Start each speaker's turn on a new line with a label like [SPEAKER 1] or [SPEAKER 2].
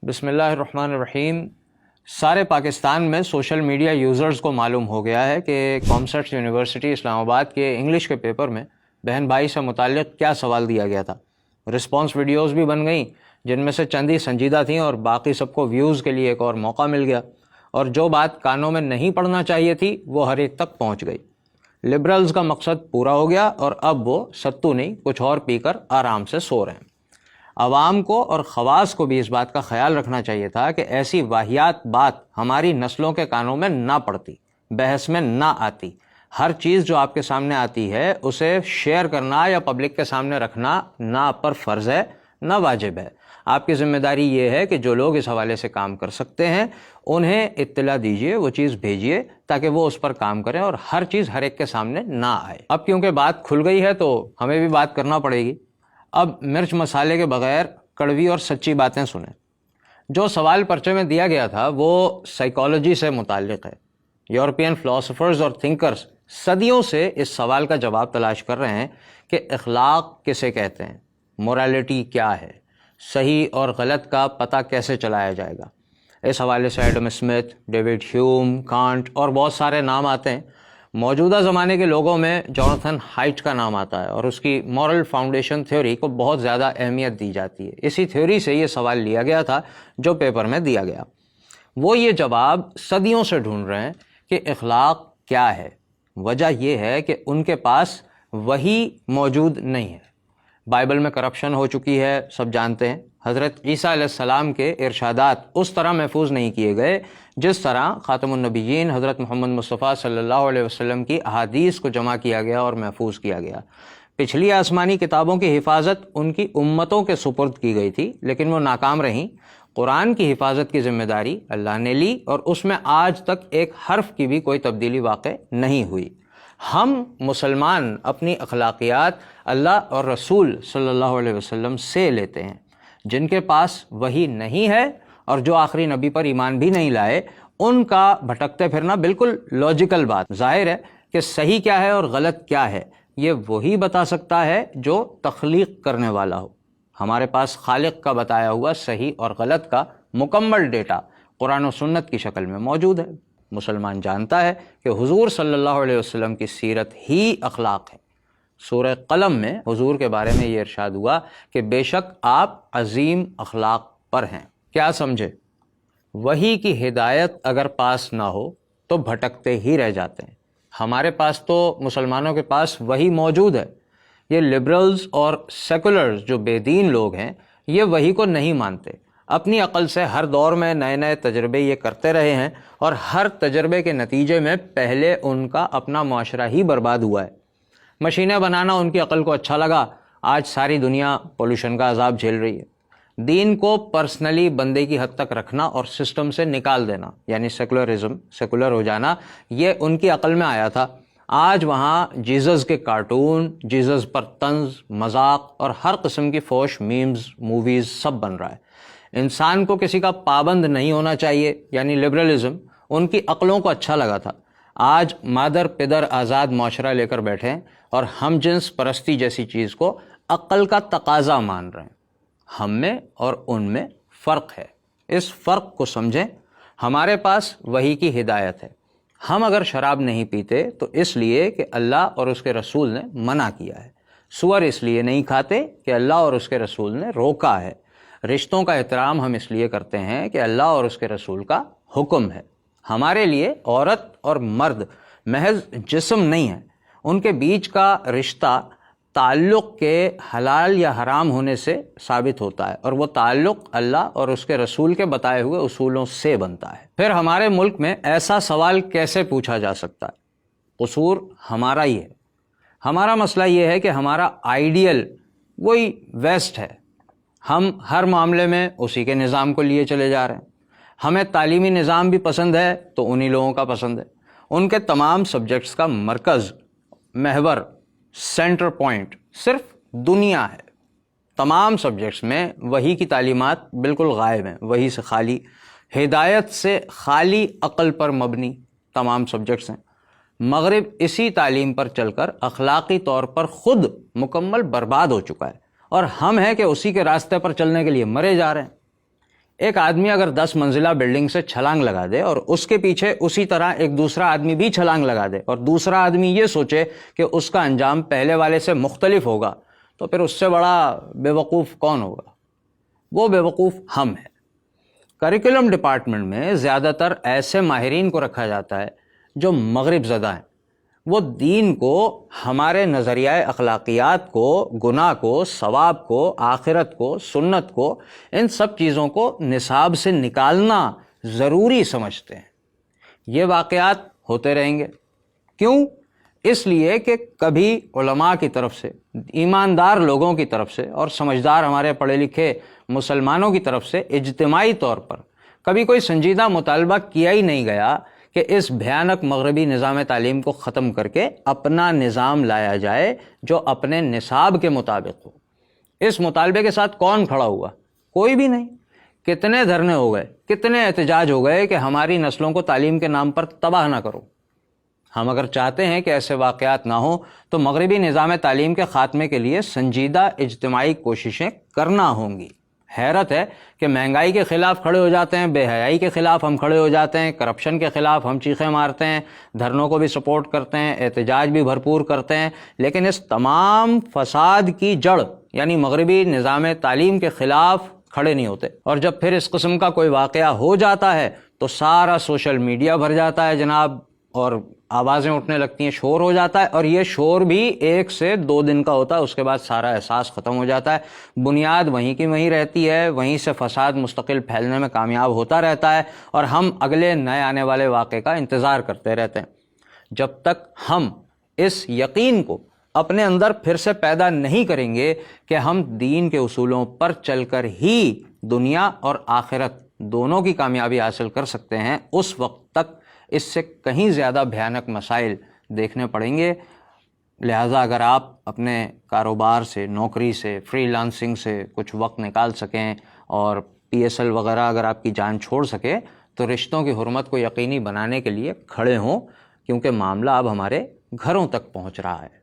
[SPEAKER 1] بسم اللہ الرحمن الرحیم۔ سارے پاکستان میں سوشل میڈیا یوزرز کو معلوم ہو گیا ہے کہ کامسٹ یونیورسٹی اسلام آباد کے انگلش کے پیپر میں بہن بھائی سے متعلق کیا سوال دیا گیا تھا۔ رسپانس ویڈیوز بھی بن گئیں جن میں سے چند ہی سنجیدہ تھیں اور باقی سب کو ویوز کے لیے ایک اور موقع مل گیا، اور جو بات کانوں میں نہیں پڑنا چاہیے تھی وہ ہر ایک تک پہنچ گئی۔ لبرلز کا مقصد پورا ہو گیا اور اب وہ ستو نہیں کچھ اور پی کر آرام سے سو رہے ہیں۔ عوام کو اور خواص کو بھی اس بات کا خیال رکھنا چاہیے تھا کہ ایسی واہیات بات ہماری نسلوں کے کانوں میں نہ پڑتی، بحث میں نہ آتی۔ ہر چیز جو آپ کے سامنے آتی ہے اسے شیئر کرنا یا پبلک کے سامنے رکھنا نہ آپ پر فرض ہے نہ واجب ہے۔ آپ کی ذمہ داری یہ ہے کہ جو لوگ اس حوالے سے کام کر سکتے ہیں انہیں اطلاع دیجئے، وہ چیز بھیجیے تاکہ وہ اس پر کام کریں اور ہر چیز ہر ایک کے سامنے نہ آئے۔ اب کیونکہ بات کھل گئی ہے تو ہمیں بھی بات کرنا پڑے گی۔ اب مرچ مسالے کے بغیر کڑوی اور سچی باتیں سنیں۔ جو سوال پرچے میں دیا گیا تھا وہ سائیکالوجی سے متعلق ہے۔ یورپین فلاسفرز اور تھنکرز صدیوں سے اس سوال کا جواب تلاش کر رہے ہیں کہ اخلاق کسے کہتے ہیں، مورالٹی کیا ہے، صحیح اور غلط کا پتہ کیسے چلایا جائے گا۔ اس حوالے سے ایڈم اسمتھ، ڈیوڈ ہیوم، کانٹ اور بہت سارے نام آتے ہیں۔ موجودہ زمانے کے لوگوں میں جوناتھن ہائٹ کا نام آتا ہے اور اس کی مورل فاؤنڈیشن تھیوری کو بہت زیادہ اہمیت دی جاتی ہے۔ اسی تھیوری سے یہ سوال لیا گیا تھا جو پیپر میں دیا گیا۔ وہ یہ جواب صدیوں سے ڈھونڈ رہے ہیں کہ اخلاق کیا ہے۔ وجہ یہ ہے کہ ان کے پاس وہی موجود نہیں ہے۔ بائبل میں کرپشن ہو چکی ہے، سب جانتے ہیں۔ حضرت عیسیٰ علیہ السلام کے ارشادات اس طرح محفوظ نہیں کیے گئے جس طرح خاتم النبیین حضرت محمد مصطفیٰ صلی اللہ علیہ وسلم کی احادیث کو جمع کیا گیا اور محفوظ کیا گیا۔ پچھلی آسمانی کتابوں کی حفاظت ان کی امتوں کے سپرد کی گئی تھی لیکن وہ ناکام رہیں۔ قرآن کی حفاظت کی ذمہ داری اللہ نے لی اور اس میں آج تک ایک حرف کی بھی کوئی تبدیلی واقع نہیں ہوئی۔ ہم مسلمان اپنی اخلاقیات اللہ اور رسول صلی اللہ علیہ وسلم سے لیتے ہیں۔ جن کے پاس وہی نہیں ہے اور جو آخری نبی پر ایمان بھی نہیں لائے ان کا بھٹکتے پھرنا بالکل لاجیکل بات۔ ظاہر ہے کہ صحیح کیا ہے اور غلط کیا ہے یہ وہی بتا سکتا ہے جو تخلیق کرنے والا ہو۔ ہمارے پاس خالق کا بتایا ہوا صحیح اور غلط کا مکمل ڈیٹا قرآن و سنت کی شکل میں موجود ہے۔ مسلمان جانتا ہے کہ حضور صلی اللہ علیہ وسلم کی سیرت ہی اخلاق ہے۔ سورہ قلم میں حضور کے بارے میں یہ ارشاد ہوا کہ بے شک آپ عظیم اخلاق پر ہیں۔ کیا سمجھے؟ وحی کی ہدایت اگر پاس نہ ہو تو بھٹکتے ہی رہ جاتے ہیں۔ ہمارے پاس تو مسلمانوں کے پاس وحی موجود ہے۔ یہ لبرلز اور سیکولرز جو بے دین لوگ ہیں یہ وحی کو نہیں مانتے۔ اپنی عقل سے ہر دور میں نئے نئے تجربے یہ کرتے رہے ہیں اور ہر تجربے کے نتیجے میں پہلے ان کا اپنا معاشرہ ہی برباد ہوا ہے۔ مشینیں بنانا ان کی عقل کو اچھا لگا، آج ساری دنیا پولوشن کا عذاب جھیل رہی ہے۔ دین کو پرسنلی بندے کی حد تک رکھنا اور سسٹم سے نکال دینا یعنی سیکولرزم، سیکولر ہو جانا، یہ ان کی عقل میں آیا تھا۔ آج وہاں جیزس کے کارٹون، جیزس پر طنز، مذاق اور ہر قسم کی فوش میمز، موویز سب بن رہا ہے۔ انسان کو کسی کا پابند نہیں ہونا چاہیے یعنی لبرلزم ان کی عقلوں کو اچھا لگا تھا۔ آج مادر پدر آزاد معاشرہ لے کر بیٹھے ہیں اور ہم جنس پرستی جیسی چیز کو عقل کا تقاضا مان رہے ہیں۔ ہم میں اور ان میں فرق ہے، اس فرق کو سمجھیں۔ ہمارے پاس وحی کی ہدایت ہے۔ ہم اگر شراب نہیں پیتے تو اس لیے کہ اللہ اور اس کے رسول نے منع کیا ہے۔ سور اس لیے نہیں کھاتے کہ اللہ اور اس کے رسول نے روکا ہے۔ رشتوں کا احترام ہم اس لیے کرتے ہیں کہ اللہ اور اس کے رسول کا حکم ہے۔ ہمارے لیے عورت اور مرد محض جسم نہیں ہے، ان کے بیچ کا رشتہ تعلق کے حلال یا حرام ہونے سے ثابت ہوتا ہے اور وہ تعلق اللہ اور اس کے رسول کے بتائے ہوئے اصولوں سے بنتا ہے۔ پھر ہمارے ملک میں ایسا سوال کیسے پوچھا جا سکتا ہے؟ قصور ہمارا ہی ہے۔ ہمارا مسئلہ یہ ہے کہ ہمارا آئیڈیل وہی ویسٹ ہے۔ ہم ہر معاملے میں اسی کے نظام کو لیے چلے جا رہے ہیں۔ ہمیں تعلیمی نظام بھی پسند ہے تو انہی لوگوں کا پسند ہے۔ ان کے تمام سبجیکٹس کا مرکز، محور، سینٹر پوائنٹ صرف دنیا ہے۔ تمام سبجیکٹس میں وحی کی تعلیمات بالکل غائب ہیں، وحی سے خالی، ہدایت سے خالی، عقل پر مبنی تمام سبجیکٹس ہیں۔ مغرب اسی تعلیم پر چل کر اخلاقی طور پر خود مکمل برباد ہو چکا ہے اور ہم ہیں کہ اسی کے راستے پر چلنے کے لیے مرے جا رہے ہیں۔ ایک آدمی اگر 10 منزلہ بلڈنگ سے چھلانگ لگا دے اور اس کے پیچھے اسی طرح ایک دوسرا آدمی بھی چھلانگ لگا دے اور دوسرا آدمی یہ سوچے کہ اس کا انجام پہلے والے سے مختلف ہوگا، تو پھر اس سے بڑا بے وقوف کون ہوگا؟ وہ بے وقوف ہم ہیں۔ کریکولم ڈپارٹمنٹ میں زیادہ تر ایسے ماہرین کو رکھا جاتا ہے جو مغرب زدہ ہیں۔ وہ دین کو، ہمارے نظریہ اخلاقیات کو، گناہ کو، ثواب کو، آخرت کو، سنت کو، ان سب چیزوں کو نصاب سے نکالنا ضروری سمجھتے ہیں۔ یہ واقعات ہوتے رہیں گے۔ کیوں؟ اس لیے کہ کبھی علماء کی طرف سے، ایماندار لوگوں کی طرف سے اور سمجھدار ہمارے پڑھے لکھے مسلمانوں کی طرف سے اجتماعی طور پر کبھی کوئی سنجیدہ مطالبہ کیا ہی نہیں گیا کہ اس بھیانک مغربی نظام تعلیم کو ختم کر کے اپنا نظام لایا جائے جو اپنے نصاب کے مطابق ہو۔ اس مطالبے کے ساتھ کون کھڑا ہوا؟ کوئی بھی نہیں۔ کتنے دھرنے ہو گئے، کتنے احتجاج ہو گئے کہ ہماری نسلوں کو تعلیم کے نام پر تباہ نہ کرو۔ ہم اگر چاہتے ہیں کہ ایسے واقعات نہ ہوں تو مغربی نظام تعلیم کے خاتمے کے لیے سنجیدہ اجتماعی کوششیں کرنا ہوں گی۔ حیرت ہے کہ مہنگائی کے خلاف کھڑے ہو جاتے ہیں، بے حیائی کے خلاف ہم کھڑے ہو جاتے ہیں، کرپشن کے خلاف ہم چیخیں مارتے ہیں، دھرنوں کو بھی سپورٹ کرتے ہیں، احتجاج بھی بھرپور کرتے ہیں، لیکن اس تمام فساد کی جڑ یعنی مغربی نظام تعلیم کے خلاف کھڑے نہیں ہوتے۔ اور جب پھر اس قسم کا کوئی واقعہ ہو جاتا ہے تو سارا سوشل میڈیا بھر جاتا ہے جناب، اور آوازیں اٹھنے لگتی ہیں، شور ہو جاتا ہے، اور یہ شور بھی 1 سے 2 دن کا ہوتا ہے، اس کے بعد سارا احساس ختم ہو جاتا ہے۔ بنیاد وہیں کی وہیں رہتی ہے، وہیں سے فساد مستقل پھیلنے میں کامیاب ہوتا رہتا ہے، اور ہم اگلے نئے آنے والے واقعے کا انتظار کرتے رہتے ہیں۔ جب تک ہم اس یقین کو اپنے اندر پھر سے پیدا نہیں کریں گے کہ ہم دین کے اصولوں پر چل کر ہی دنیا اور آخرت دونوں کی کامیابی حاصل کر سکتے ہیں، اس وقت تک اس سے کہیں زیادہ بھیانک مسائل دیکھنے پڑیں گے۔ لہٰذا اگر آپ اپنے کاروبار سے، نوکری سے، فری لانسنگ سے کچھ وقت نکال سکیں اور PSL وغیرہ اگر آپ کی جان چھوڑ سکے تو رشتوں کی حرمت کو یقینی بنانے کے لیے کھڑے ہوں، کیونکہ معاملہ اب ہمارے گھروں تک پہنچ رہا ہے۔